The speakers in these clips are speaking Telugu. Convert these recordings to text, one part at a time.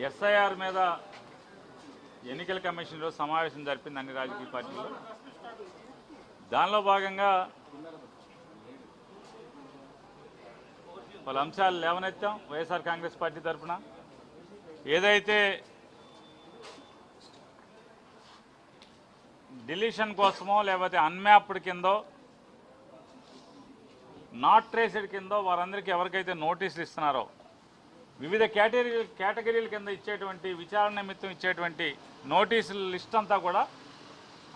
ఎస్ఐఆర్ మీద ఎన్నికల కమిషన్లో సమావేశం జరిపింది అన్ని రాజకీయ పార్టీలు. దానిలో భాగంగా పలు అంశాలు లేవనెత్తాం. వైఎస్ఆర్ కాంగ్రెస్ పార్టీ తరఫున ఏదైతే డిలీషన్ కోసమో లేకపోతే అన్మ్యాప్డ్ కిందో నాట్ ట్రేస్డ్ కిందో వారందరికీ ఎవరికైతే నోటీసులు ఇస్తున్నారో వివిధ కేటగిరీల కింద ఇచ్చేటువంటి విచారణ నిమిత్తం ఇచ్చేటువంటి నోటీసుల లిస్ట్ అంతా కూడా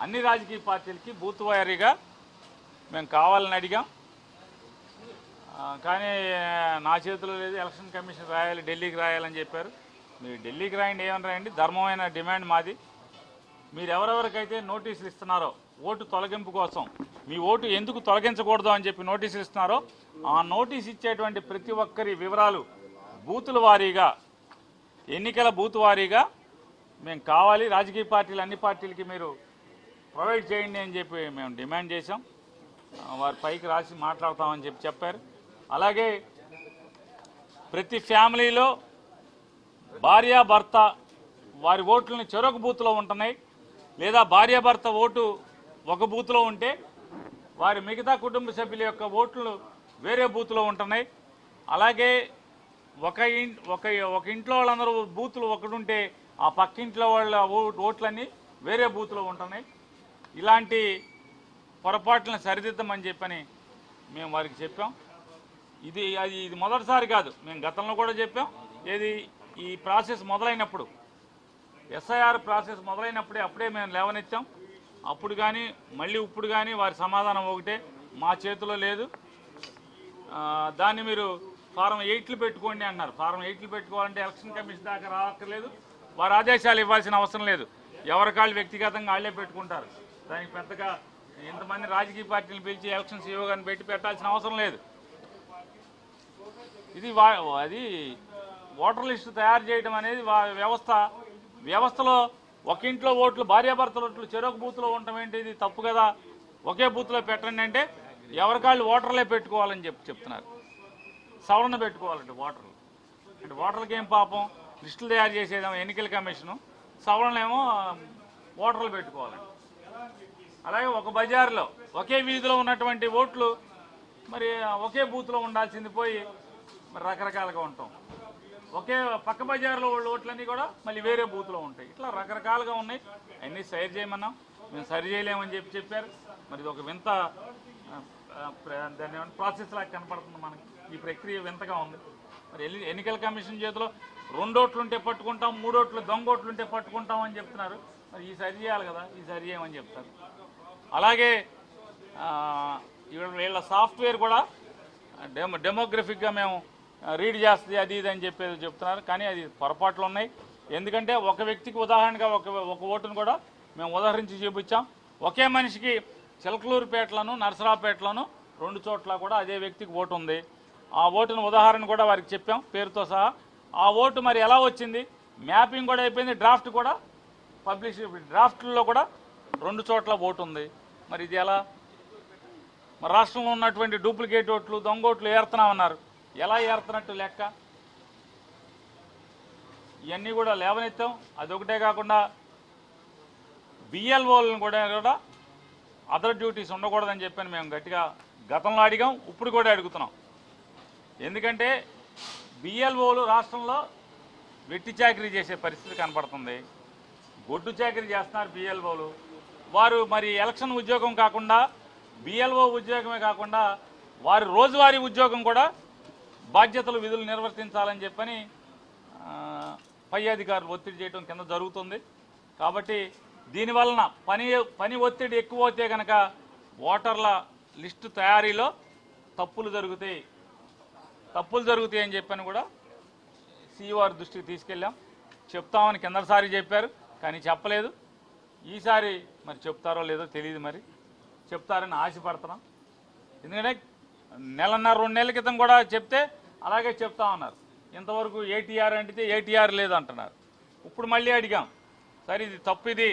అన్ని రాజకీయ పార్టీలకి బూత్ వారీగా మేము కావాలని అడిగాం. కానీ నా చేతిలో లేదు, ఎలక్షన్ కమిషన్ రాయాలి, ఢిల్లీకి రాయాలని చెప్పారు. మీరు ఢిల్లీకి రాయండి, ఏమని రాయండి, ధర్మమైన డిమాండ్ మాది. మీరు ఎవరెవరికైతే నోటీసులు ఇస్తున్నారో ఓటు తొలగింపు కోసం, మీ ఓటు ఎందుకు తొలగించకూడదు అని చెప్పి నోటీసులు ఇస్తున్నారో ఆ నోటీస్ ఇచ్చేటువంటి ప్రతి ఒక్కరి వివరాలు బూతుల వారీగా, ఎన్నికల బూత్ వారీగా మేము కావాలి, రాజకీయ పార్టీలు అన్ని పార్టీలకి మీరు ప్రొవైడ్ చేయండి అని చెప్పి మేము డిమాండ్ చేశాం. వారి పైకి రాసి మాట్లాడతామని చెప్పారు. అలాగే ప్రతి ఫ్యామిలీలో భార్యాభర్త వారి ఓట్లని చెరొక బూత్లో ఉంటున్నాయి, లేదా భార్యాభర్త ఓటు ఒక బూత్లో ఉంటే వారి మిగతా కుటుంబ సభ్యుల యొక్క ఓట్లు వేరే బూత్లో ఉంటున్నాయి. అలాగే ఒక ఇంట్లో వాళ్ళందరూ బూతులు ఒకటుంటే ఆ పక్కింట్లో వాళ్ళ ఓట్లన్నీ వేరే బూత్లో ఉంటున్నాయి. ఇలాంటి పొరపాట్లను సరిదిద్దమని చెప్పని మేము వారికి చెప్పాం. ఇది మొదటిసారి కాదు, మేము గతంలో కూడా చెప్పాం. ఈ ప్రాసెస్ మొదలైనప్పుడు, ఎస్ఐఆర్ ప్రాసెస్ అప్పుడే మేము లేవనెత్తాం. అప్పుడు కానీ మళ్ళీ ఇప్పుడు కానీ వారి సమాధానం ఒకటే, మా చేతిలో లేదు, దాన్ని మీరు ఫారం 8లు పెట్టుకోండి అన్నారు. ఫారం 8లు పెట్టుకోవాలంటే ఎలక్షన్ కమిషన్ దాకా రావక్కర్లేదు, వారి ఆదేశాలు ఇవ్వాల్సిన అవసరం లేదు. ఎవరికాళ్ళు వ్యక్తిగతంగా వాళ్ళే పెట్టుకుంటారు. దానికి పెద్దగా ఇంతమంది రాజకీయ పార్టీలు పిలిచి ఎలక్షన్ సీఓగాని పెట్టాల్సిన అవసరం లేదు. అది ఓటర్ లిస్టు తయారు చేయడం అనేది వ్యవస్థలో ఒక ఇంట్లో ఓట్లు, భార్యాభర్తల ఓట్లు చెరొక బూత్లో ఉండటం ఏంటి, ఇది తప్పు కదా, ఒకే బూత్లో పెట్టండి అంటే ఎవరికాళ్ళు ఓటర్లే పెట్టుకోవాలని చెప్తున్నారు. సవరణ పెట్టుకోవాలంటే ఓటర్లు అంటే ఓటర్లకి ఏం పాపం, లిస్టులు తయారు చేసేదేమో ఎన్నికల కమిషను, సవరణలేమో ఓటర్లు పెట్టుకోవాలండి. అలాగే ఒక బజార్లో ఒకే వీధిలో ఉన్నటువంటి ఓట్లు మరి ఒకే బూత్లో ఉండాల్సింది పోయి మరి రకరకాలుగా ఉంటాం. ఒకే పక్క బజార్లో వాళ్ళ ఓట్లన్నీ కూడా మళ్ళీ వేరే బూత్లో ఉంటాయి. ఇట్లా రకరకాలుగా ఉన్నాయి. అన్నీ సరి చేయమన్నాం, మేము సరి చేయలేమని చెప్పారు. మరి ఇది ఒక వింత దాన్ని ప్రాసెస్ లాగా కనపడుతుంది మనకి. ఈ ప్రక్రియ వింతగా ఉంది. మరి ఎన్నికల కమిషన్ చేతిలో 2 ఓట్లుంటే పట్టుకుంటాం, 3 ఓట్లు దొంగ ఓట్లుంటే పట్టుకుంటాం అని చెప్తున్నారు. మరి ఈ సరి చేయాలి కదా, ఈ సరి చేయమని చెప్తారు. అలాగే వీళ్ళ సాఫ్ట్వేర్ కూడా డెమోగ్రఫిక్గా మేము రీడ్ చేస్తుంది, అది ఇది అని చెప్తున్నారు. కానీ అది పొరపాట్లు ఉన్నాయి. ఎందుకంటే ఒక వ్యక్తికి ఉదాహరణగా ఒక ఓటును కూడా మేము ఉదాహరించి చూపించాం. ఒకే మనిషికి చిలకలూరుపేటలోను నరసరావుపేటలోను 2 చోట్ల కూడా అదే వ్యక్తికి ఓటు ఉంది. ఆ ఓటును ఉదాహరణ కూడా వారికి చెప్పాం పేరుతో సహా. ఆ ఓటు మరి ఎలా వచ్చింది, మ్యాపింగ్ కూడా అయిపోయింది, డ్రాఫ్ట్ కూడా డ్రాఫ్ట్లో కూడా 2 చోట్ల ఓటు ఉంది. మరి ఇది ఎలా? మరి రాష్ట్రంలో ఉన్నటువంటి డూప్లికేట్ ఓట్లు, దొంగ ఓట్లు ఏరుతున్నామన్నారు. ఎలా ఏరుతున్నట్టు లెక్క? ఇవన్నీ కూడా లేవనెత్తాం. అదొకటే కాకుండా బిఎల్ఓలను కూడా అదర్ డ్యూటీస్ ఉండకూడదని చెప్పని మేము గట్టిగా గతంలో అడిగాం, ఇప్పుడు కూడా అడుగుతున్నాం. ఎందుకంటే బిఎల్ఓలు రాష్ట్రంలో వెట్టి చాకరీ చేసే పరిస్థితి కనపడుతుంది. గొడ్డు చాకరీ చేస్తున్నారు బిఎల్ఓలు. వారు మరి ఎలక్షన్ ఉద్యోగం కాకుండా, బిఎల్ఓ ఉద్యోగమే కాకుండా వారి రోజువారీ ఉద్యోగం కూడా బాధ్యతలు, విధులు నిర్వర్తించాలని చెప్పని పై అధికారులు ఒత్తిడి చేయడం కింద జరుగుతుంది. కాబట్టి దీనివలన పని ఒత్తిడి ఎక్కువ అవుతే కనుక ఓటర్ల లిస్టు తయారీలో తప్పులు జరుగుతాయి అని చెప్పని కూడా సీఓఆర్ దృష్టికి తీసుకెళ్ళాం. చెప్తామని కిందసారి చెప్పారు, కానీ చెప్పలేదు. ఈసారి మరి చెప్తారో లేదో తెలియదు. మరి చెప్తారని ఆశపడుతున్నాం. ఎందుకంటే 1.5-2 నెలల క్రితం కూడా చెప్తే అలాగే చెప్తామన్నారు. ఇంతవరకు ఏటీఆర్ అంటే ఏటీఆర్ లేదంటున్నారు. ఇప్పుడు మళ్ళీ అడిగాం, సరే ఇది తప్పు, ఇది